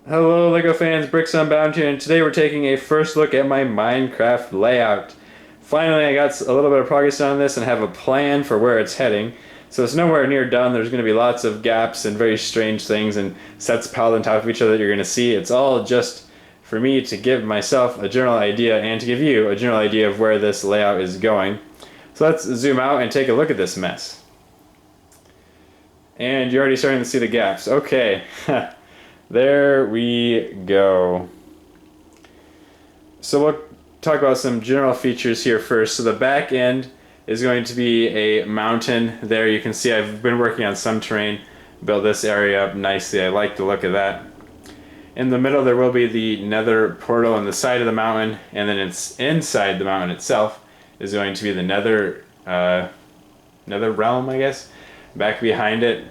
Hello LEGO fans, Bricks Unbound here, and today we're taking a first look at my Minecraft layout. Finally, I got a little bit of progress on this and have a plan for where it's heading. So it's nowhere near done. There's going to be lots of gaps and very strange things and sets piled on top of each other that you're going to see. It's all just for me to give myself a general idea and to give you a general idea of where this layout is going. So let's zoom out and take a look at this mess. And you're already starting to see the gaps. Okay. There we go. So we'll talk about some general features here first. So the back end is going to be a mountain. There you can see I've been working on some terrain, built this area up nicely. I like the look of that. In the middle there will be the nether portal on the side of the mountain, and then it's inside the mountain itself is going to be the nether realm, I guess, back behind it.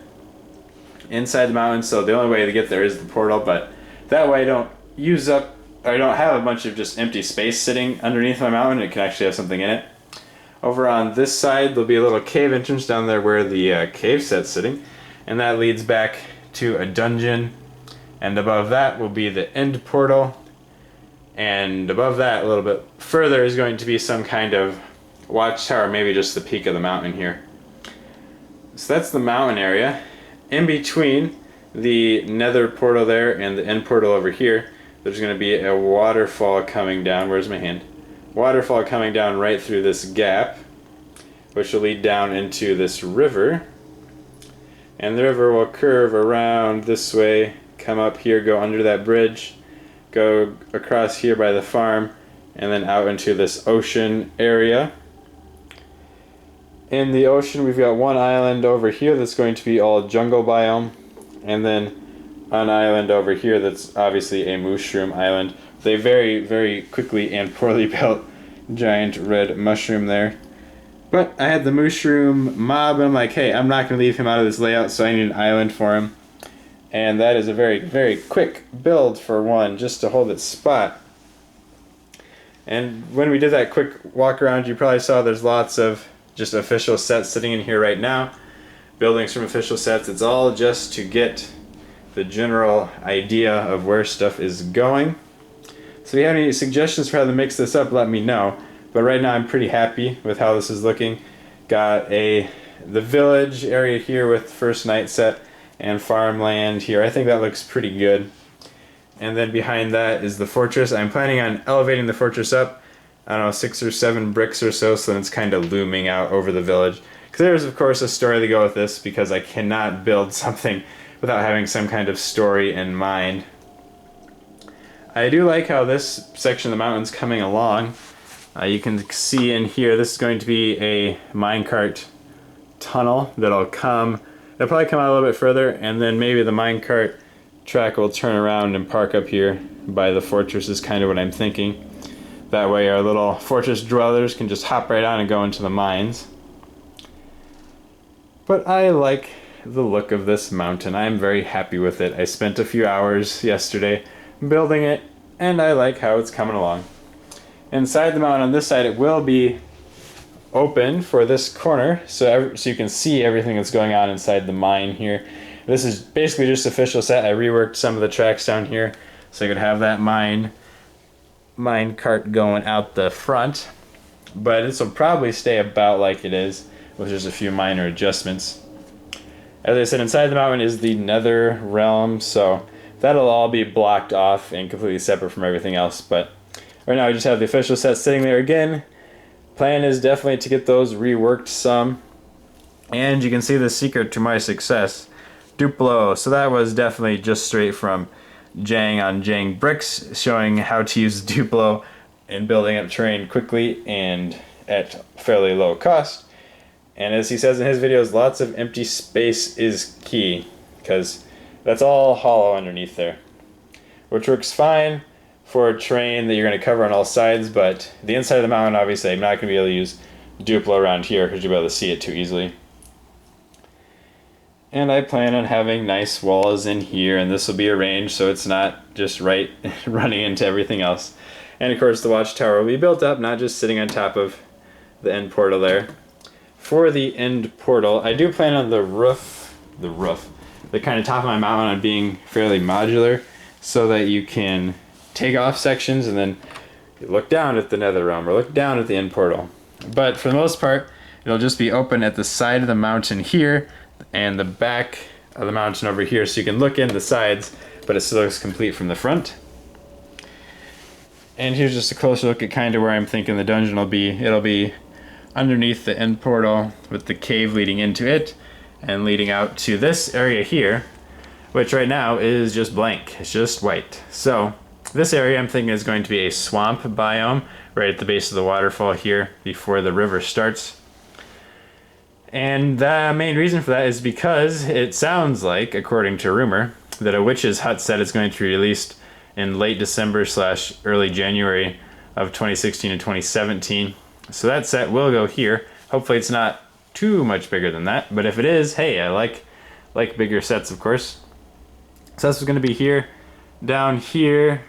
Inside the mountain, so the only way to get there is the portal, but that way I don't have a bunch of just empty space sitting underneath my mountain. It can actually have something in it. Over on this side there'll be a little cave entrance down there where the cave set's sitting, and that leads back to a dungeon, and above that will be the end portal, and above that a little bit further is going to be some kind of watchtower, maybe just the peak of the mountain here. So that's the mountain area. In between the nether portal there and the end portal over here, there's going to be a waterfall coming down. Where's my hand? Waterfall coming down right through this gap, which will lead down into this river. And the river will curve around this way, come up here, go under that bridge, go across here by the farm, and then out into this ocean area. In the ocean we've got one island over here that's going to be all jungle biome, and then an island over here that's obviously a mushroom island. They very quickly and poorly built giant red mushroom there. But I had the mushroom mob and I'm like, hey, I'm not going to leave him out of this layout, so I need an island for him. And that is a very quick build for one, just to hold its spot. And when we did that quick walk around, you probably saw there's lots of just official sets sitting in here right now. Buildings from official sets. It's all just to get the general idea of where stuff is going. So if you have any suggestions for how to mix this up, let me know. But right now I'm pretty happy with how this is looking. Got the village area here with first night set and farmland here. I think that looks pretty good. And then behind that is the fortress. I'm planning on elevating the fortress up, I don't know, 6 or 7 bricks or so then it's kind of looming out over the village. Because there's of course a story to go with this, because I cannot build something without having some kind of story in mind. I do like how this section of the mountain's coming along. You can see in here, this is going to be a minecart tunnel it'll probably come out a little bit further, and then maybe the minecart track will turn around and park up here by the fortress is kind of what I'm thinking. That way our little fortress dwellers can just hop right on and go into the mines. But I like the look of this mountain. I'm very happy with it. I spent a few hours yesterday building it, and I like how it's coming along. Inside the mountain on this side, it will be open for this corner, so you can see everything that's going on inside the mine here. This is basically just official set. I reworked some of the tracks down here so I could have that mine cart going out the front, but this will probably stay about like it is with just a few minor adjustments. As I said, inside the mountain is the nether realm, so that'll all be blocked off and completely separate from everything else. But right now we just have the official set sitting there again. Plan is definitely to get those reworked some, and you can see the secret to my success, Duplo. So that was definitely just straight from Jang on Jang Bricks, showing how to use Duplo in building up terrain quickly and at fairly low cost. And as he says in his videos, lots of empty space is key, because that's all hollow underneath there, which works fine for a terrain that you're going to cover on all sides. But the inside of the mountain, obviously I'm not going to be able to use Duplo around here because you'll be able to see it too easily. And I plan on having nice walls in here, and this will be arranged so it's not just right running into everything else. And of course the watchtower will be built up, not just sitting on top of the end portal there. For the end portal, I do plan on the roof, the kind of top of my mountain on being fairly modular. so that you can take off sections and then look down at the nether realm or look down at the end portal. But for the most part, it'll just be open at the side of the mountain here and the back of the mountain over here, so you can look in the sides, but it still looks complete from the front. And here's just a closer look at kind of where I'm thinking the dungeon will be. It'll be underneath the end portal with the cave leading into it and leading out to this area here, which right now is just blank. It's just white. So this area I'm thinking is going to be a swamp biome right at the base of the waterfall here before the river starts. And the main reason for that is because it sounds like, according to rumor, that a witch's hut set is going to be released in late December / early January of 2016 and 2017. So that set will go here. Hopefully it's not too much bigger than that, but if it is, hey, I like bigger sets, of course. So this is going to be here. Down here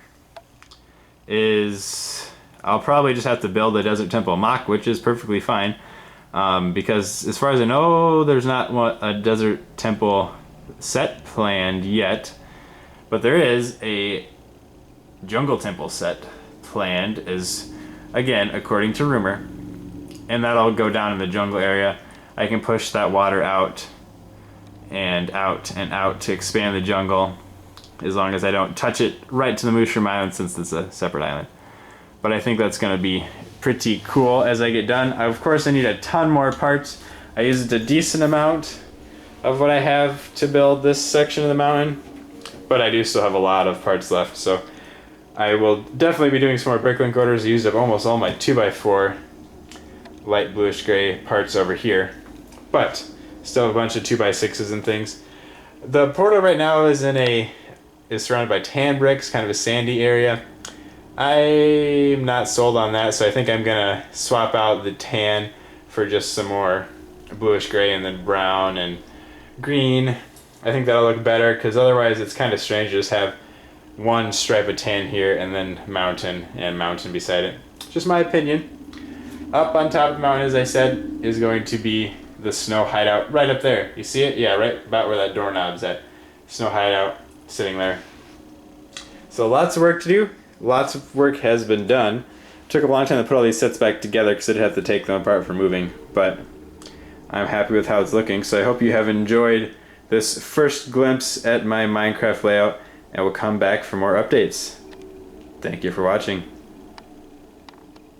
is, I'll probably just have to build a desert temple mock, which is perfectly fine, because as far as I know, there's not a desert temple set planned yet, but there is a jungle temple set planned, as again according to rumor, and that'll go down in the jungle area. I can push that water out and out and out to expand the jungle, as long as I don't touch it right to the Mushroom Island, since it's a separate island. But I think that's going to be pretty cool as I get done. Of course I need a ton more parts. I used a decent amount of what I have to build this section of the mountain, but I do still have a lot of parts left, so I will definitely be doing some more Bricklink orders. I used up almost all my 2x4 light bluish gray parts over here, but still have a bunch of 2x6s and things. The portal right now is surrounded by tan bricks, kind of a sandy area. I'm not sold on that, so I think I'm gonna swap out the tan for just some more bluish gray and then brown and green. I think that'll look better, because otherwise it's kind of strange to just have one stripe of tan here and then mountain and mountain beside it. Just my opinion. Up on top of the mountain, as I said, is going to be the snow hideout right up there. You see it? Yeah, right about where that doorknob's at. Snow hideout sitting there. So lots of work to do. Lots of work has been done. Took a long time to put all these sets back together because I'd have to take them apart for moving, but I'm happy with how it's looking. So I hope you have enjoyed this first glimpse at my Minecraft layout, and we'll come back for more updates. Thank you for watching.